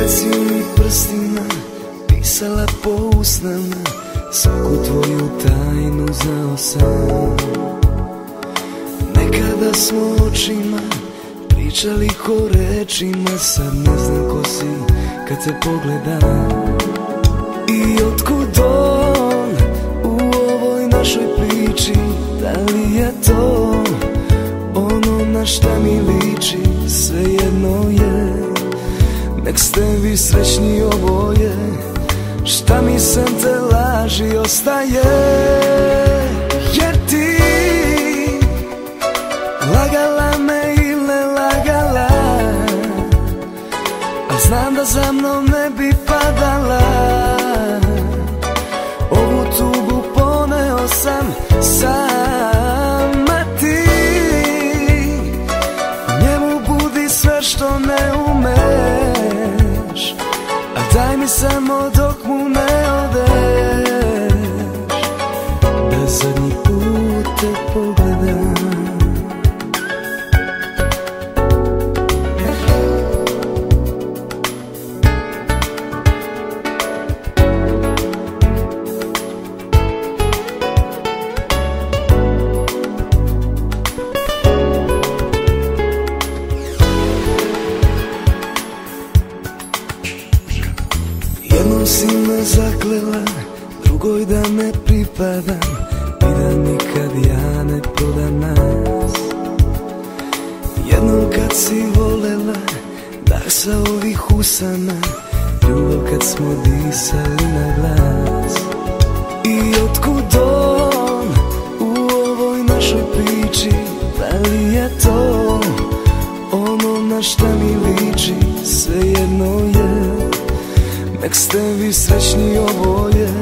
Kad si mi prstima pisala po usnama, svaku tvoju tajnu znao sam. Nekada smo očima pričali ko rečima, sad ne znam ko si kad te pogledam. I otkud on u ovoj našoj priči, da li je to ono na šta mi liči? Svejedno je, nek ste vi srećni oboje, šta mi sem te laži ostaje. Jer ti lagala me ili lagala, a znam da za mnom ne bi padala. Ovu tugu poneo sam sam, a ti njemu budi sve što ne umeš, a daj mi samo dok mu ne odeš, da zadnji put te pogledam. Jednom si me zaklela, drugoj da ne pripadam i da nikad ja ne prodam nas. Jednom kad si volela dah sa ovih usana, ljubav kad smo disali na glas. I otkud on u ovoj našoj priči, da li je to ono na šta mi liči? Svejedno je, nek ste vi srećni oboje,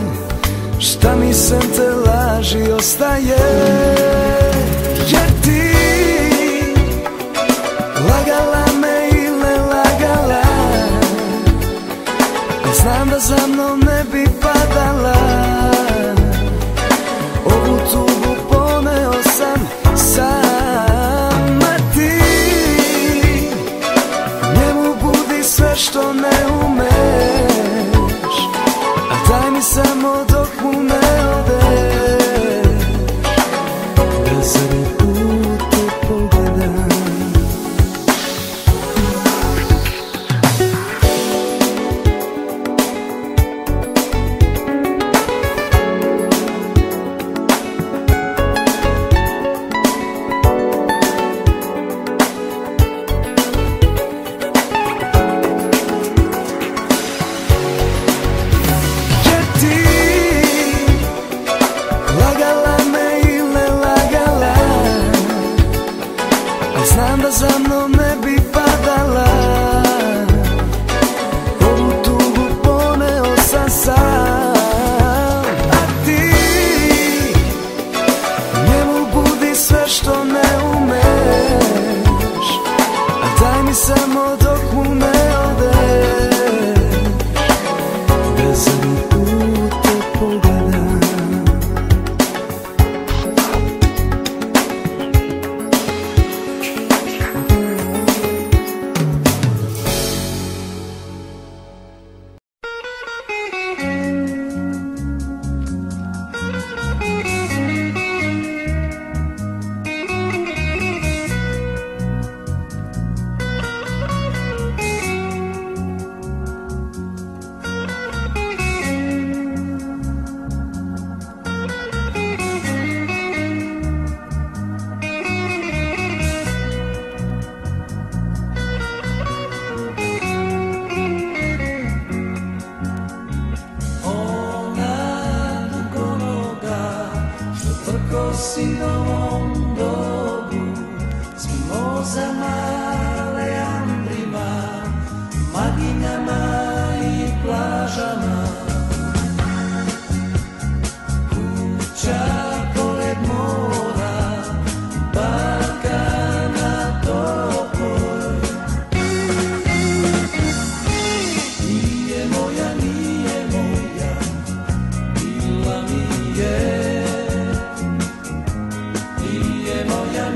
šta mi sem te laži ostaje. Jer ti lagala me ili lagala, a znam da za mnom ne bi padala. Ovu tugu poneo sam sam, a ti njemu budi sve što ne umeš, daj mi samo dok mu ne odeš, da zadnji put te pogledam. Znam da za mnom ne bi padala, ovu tugu poneo sam sam, a ti njemu budi sve što ne umeš, a daj mi samo dok mu ne odeš, da zadnji put te pogledam. Si novom dobu s mimozama, leandrima, maginjama i plažama. Kuća pored mora, barka na topoj. Nije moja, bila mi je. Nije moja,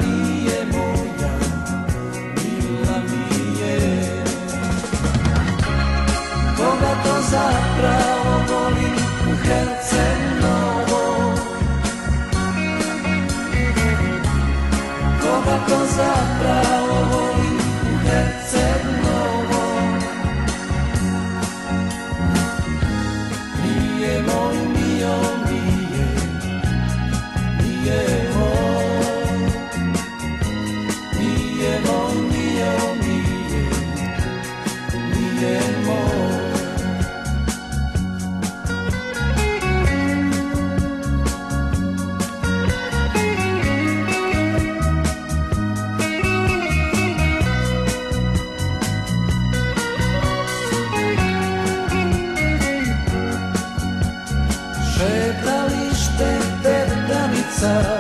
Šetalište, perdanica